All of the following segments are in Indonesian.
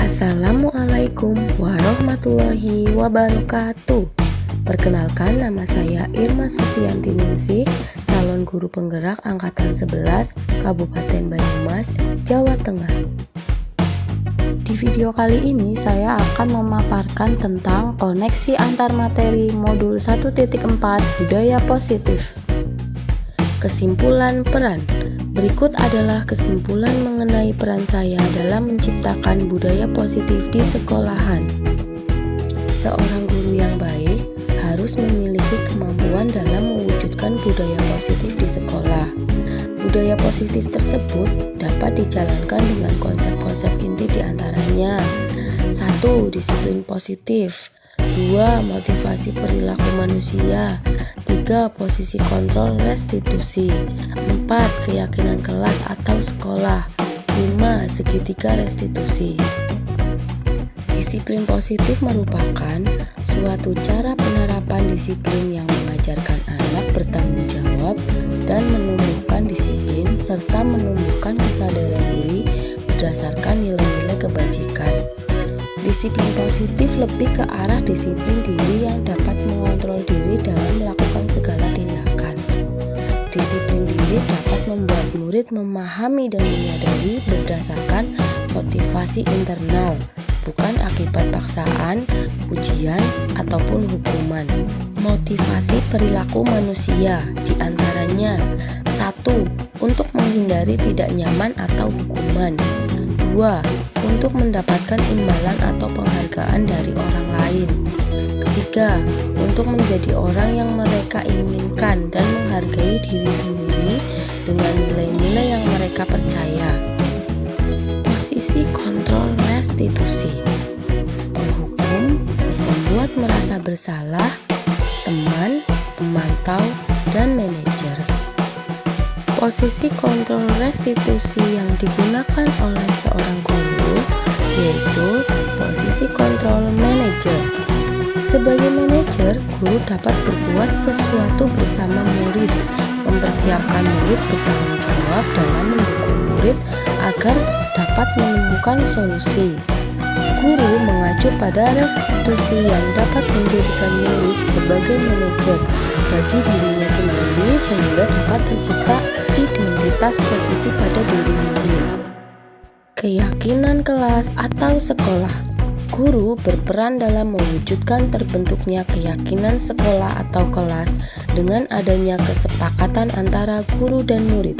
Assalamualaikum warahmatullahi wabarakatuh. Perkenalkan, nama saya Irma Susianti Ningsih, calon guru penggerak Angkatan 11 Kabupaten Banyumas, Jawa Tengah. Di video kali ini saya akan memaparkan tentang koneksi antar materi modul 1.4 budaya positif. Kesimpulan peran. Berikut adalah kesimpulan mengenai peran saya dalam menciptakan budaya positif di sekolahan. Seorang guru yang baik harus memiliki kemampuan dalam mewujudkan budaya positif di sekolah. Budaya positif tersebut dapat dijalankan dengan konsep-konsep inti diantaranya: 1. Disiplin positif, 2. Motivasi perilaku manusia, 3. Posisi kontrol restitusi, 4. Keyakinan kelas atau sekolah, 5. Segitiga restitusi. Disiplin positif merupakan suatu cara penerapan disiplin yang mengajarkan anak bertanggung jawab dan menumbuhkan disiplin serta menumbuhkan kesadaran diri berdasarkan nilai-nilai kebajikan. Disiplin positif lebih ke arah disiplin diri yang dapat mengontrol diri dalam melakukan segala tindakan. Disiplin diri dapat membuat murid memahami dan menyadari berdasarkan motivasi internal, bukan akibat paksaan, pujian, ataupun hukuman. Motivasi perilaku manusia diantaranya: 1. Untuk menghindari tidak nyaman atau hukuman, 2. Untuk mendapatkan imbalan atau penghargaan dari orang lain, 3. Untuk menjadi orang yang mereka inginkan dan menghargai diri sendiri dengan nilai-nilai yang mereka percaya. Posisi kontrol restitusi. Penghukum, pembuat merasa bersalah, teman, pemantau, dan manajer. Posisi kontrol restitusi yang digunakan oleh seorang guru yaitu posisi kontrol manajer. Sebagai manajer, guru dapat berbuat sesuatu bersama murid, mempersiapkan murid bertanggung jawab dalam mendukung murid agar dapat menemukan solusi. Guru mengacu pada restitusi yang dapat menjadikan murid sebagai manajer bagi dirinya sendiri sehingga dapat tercipta identitas posisi pada diri murid. Keyakinan kelas atau sekolah. Guru berperan dalam mewujudkan terbentuknya keyakinan sekolah atau kelas dengan adanya kesepakatan antara guru dan murid.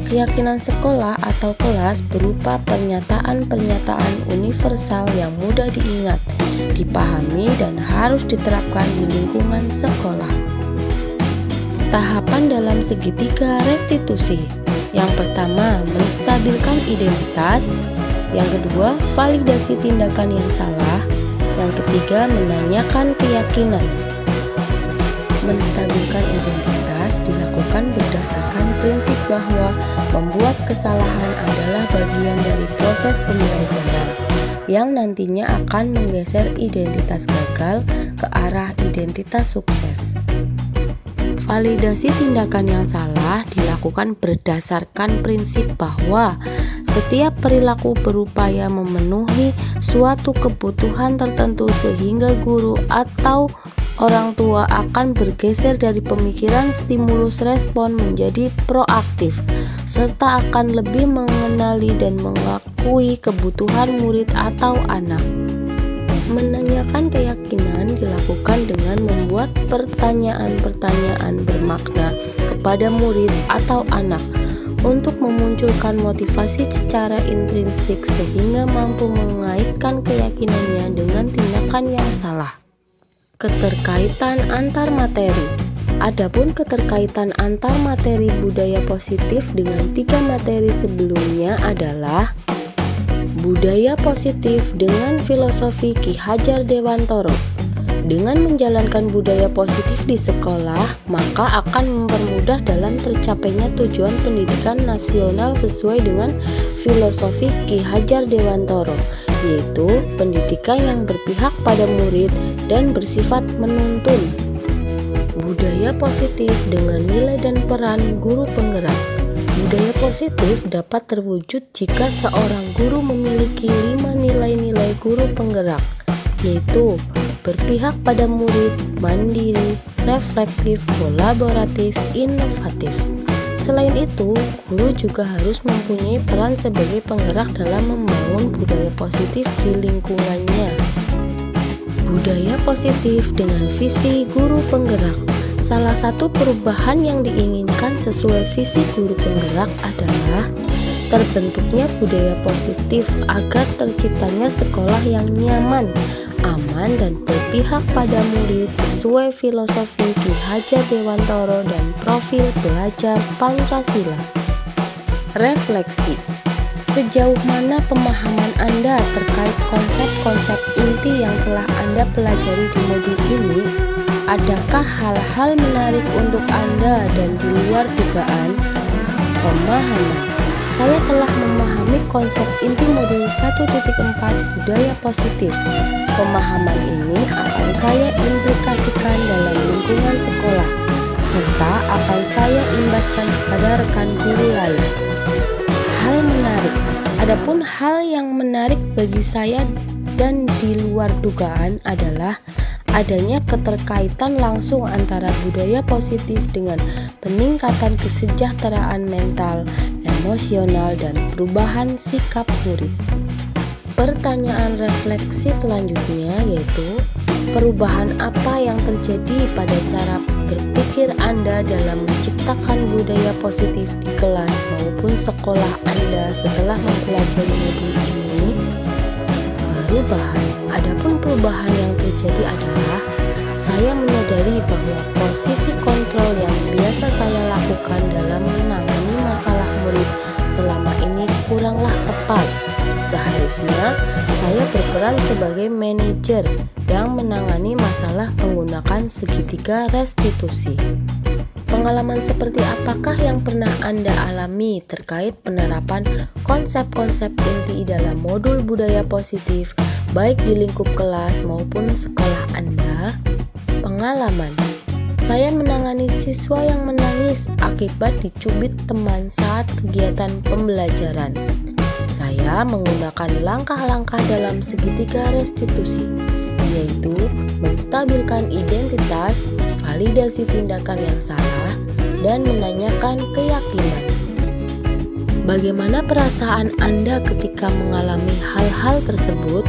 Keyakinan sekolah atau kelas berupa pernyataan-pernyataan universal yang mudah diingat, dipahami, dan harus diterapkan di lingkungan sekolah. Tahapan dalam segitiga restitusi. Yang pertama, menstabilkan identitas. Yang kedua, validasi tindakan yang salah. Yang ketiga, menanyakan keyakinan. Menstabilkan identitas dilakukan berdasarkan prinsip bahwa membuat kesalahan adalah bagian dari proses pembelajaran yang nantinya akan menggeser identitas gagal ke arah identitas sukses. Validasi tindakan yang salah dilakukan berdasarkan prinsip bahwa setiap perilaku berupaya memenuhi suatu kebutuhan tertentu sehingga guru atau orang tua akan bergeser dari pemikiran stimulus respon menjadi proaktif, serta akan lebih mengenali dan mengakui kebutuhan murid atau anak. Menanyakan keyakinan dilakukan dengan membuat pertanyaan-pertanyaan bermakna kepada murid atau anak untuk memunculkan motivasi secara intrinsik sehingga mampu mengaitkan keyakinannya dengan tindakan yang salah. Keterkaitan antar materi. Adapun keterkaitan antar materi budaya positif dengan 3 materi sebelumnya adalah budaya positif dengan filosofi Ki Hajar Dewantoro. Dengan menjalankan budaya positif di sekolah, maka akan mempermudah dalam tercapainya tujuan pendidikan nasional sesuai dengan filosofi Ki Hajar Dewantoro, yaitu pendidikan yang berpihak pada murid dan bersifat menuntun. Budaya positif dengan nilai dan peran guru penggerak. Budaya positif dapat terwujud jika seorang guru memiliki 5 nilai-nilai guru penggerak, yaitu berpihak pada murid, mandiri, reflektif, kolaboratif, inovatif. Selain itu, guru juga harus mempunyai peran sebagai penggerak dalam membangun budaya positif di lingkungannya. Budaya positif dengan visi guru penggerak. Salah satu perubahan yang diinginkan sesuai visi guru penggerak adalah terbentuknya budaya positif agar terciptanya sekolah yang nyaman, aman, dan berpihak pada murid sesuai filosofi Ki Hajar Dewantara dan profil belajar Pancasila. Refleksi. Sejauh mana pemahaman Anda terkait konsep-konsep inti yang telah Anda pelajari di modul ini? Adakah hal-hal menarik untuk Anda dan di luar dugaan? Pemahaman. Saya telah memahami konsep inti modul 1.4 budaya positif. Pemahaman ini akan saya implikasikan dalam lingkungan sekolah, serta akan saya imbaskan kepada rekan guru lain. Hal menarik. Adapun hal yang menarik bagi saya dan di luar dugaan adalah adanya keterkaitan langsung antara budaya positif dengan peningkatan kesejahteraan mental, emosional, dan perubahan sikap murid. Pertanyaan refleksi selanjutnya yaitu, perubahan apa yang terjadi pada cara berpikir Anda dalam menciptakan budaya positif di kelas maupun sekolah Anda setelah mempelajari modul ini? Perubahan. Adapun perubahan yang terjadi adalah saya menyadari bahwa posisi kontrol yang biasa saya lakukan dalam menangani masalah murid selama ini kuranglah tepat. Seharusnya saya berperan sebagai manajer yang menangani masalah menggunakan segitiga restitusi. Pengalaman seperti apakah yang pernah Anda alami terkait penerapan konsep-konsep inti dalam modul budaya positif, baik di lingkup kelas maupun sekolah Anda? Pengalaman. Saya menangani siswa yang menangis akibat dicubit teman saat kegiatan pembelajaran. Saya menggunakan langkah-langkah dalam segitiga restitusi, yaitu menstabilkan identitas, validasi tindakan yang salah, dan menanyakan keyakinan. Bagaimana perasaan Anda ketika mengalami hal-hal tersebut?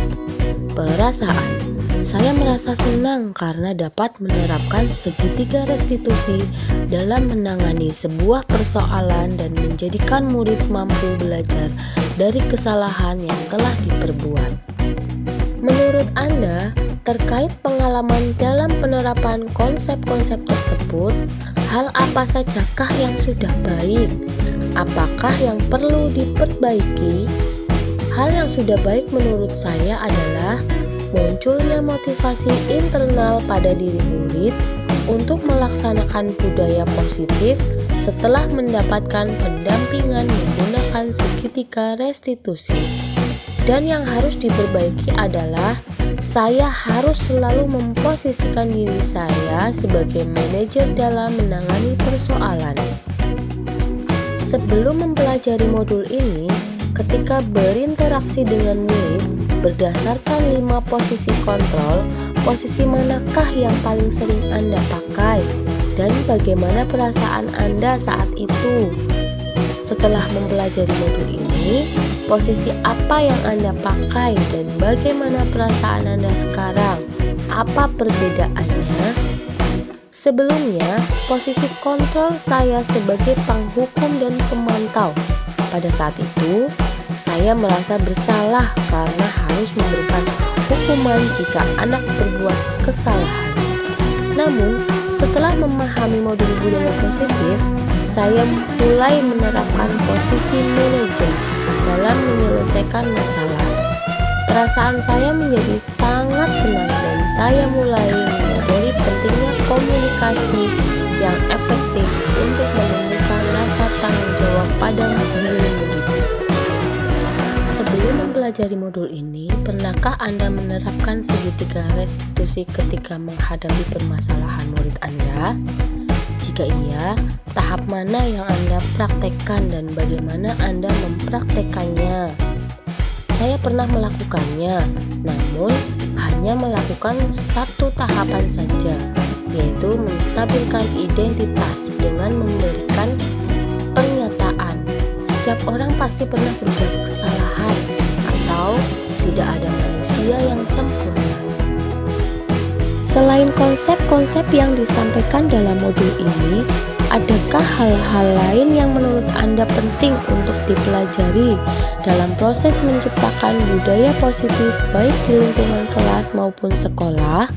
Perasaan. Saya merasa senang karena dapat menerapkan segitiga restitusi dalam menangani sebuah persoalan dan menjadikan murid mampu belajar dari kesalahan yang telah diperbuat. Menurut Anda, terkait pengalaman dalam penerapan konsep-konsep tersebut, hal apa sajakah yang sudah baik? Apakah yang perlu diperbaiki? Hal yang sudah baik menurut saya adalah munculnya motivasi internal pada diri murid untuk melaksanakan budaya positif setelah mendapatkan pendampingan menggunakan segitiga restitusi. Dan yang harus diperbaiki adalah saya harus selalu memposisikan diri saya sebagai manajer dalam menangani persoalan. Sebelum mempelajari modul ini, ketika berinteraksi dengan murid, berdasarkan 5 posisi kontrol, posisi manakah yang paling sering Anda pakai dan bagaimana perasaan Anda saat itu? Setelah mempelajari modul ini, posisi apa yang Anda pakai dan bagaimana perasaan Anda sekarang? Apa perbedaannya? Sebelumnya, posisi kontrol saya sebagai penghukum dan pemantau. Pada saat itu, saya merasa bersalah karena harus memberikan hukuman jika anak berbuat kesalahan. Namun, setelah memahami modul budaya positif, saya mulai menerapkan posisi manajer dalam menyelesaikan masalah. Perasaan saya menjadi sangat senang dan saya mulai menyadari pentingnya komunikasi yang efektif untuk menumbuhkan rasa tanggung jawab pada murid. Sebelum mempelajari modul ini, pernahkah Anda menerapkan segitiga restitusi ketika menghadapi permasalahan murid Anda? Jika iya, tahap mana yang Anda praktekkan dan bagaimana Anda mempraktekannya? Saya pernah melakukannya, namun hanya melakukan satu tahapan saja, yaitu menstabilkan identitas dengan memberikan pernyataan. Setiap orang pasti pernah berbuat kesalahan, atau tidak ada manusia yang sempurna. Selain konsep-konsep yang disampaikan dalam modul ini, adakah hal-hal lain yang menurut Anda penting untuk dipelajari dalam proses menciptakan budaya positif baik di lingkungan kelas maupun sekolah?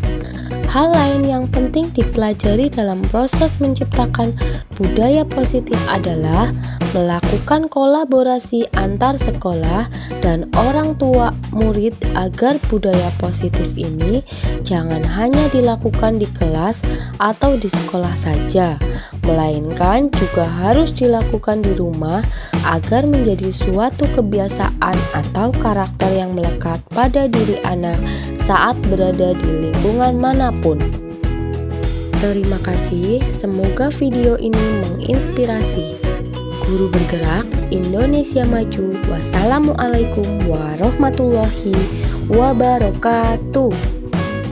Hal lain yang penting dipelajari dalam proses menciptakan budaya positif adalah melakukan kolaborasi antar sekolah dan orang tua murid agar budaya positif ini jangan hanya dilakukan di kelas atau di sekolah saja, melainkan juga harus dilakukan di rumah agar menjadi suatu kebiasaan atau karakter yang melekat pada diri anak saat berada di lingkungan manapun. Terima kasih, semoga video ini menginspirasi. Guru Bergerak Indonesia Maju. Wassalamualaikum warahmatullahi wabarakatuh.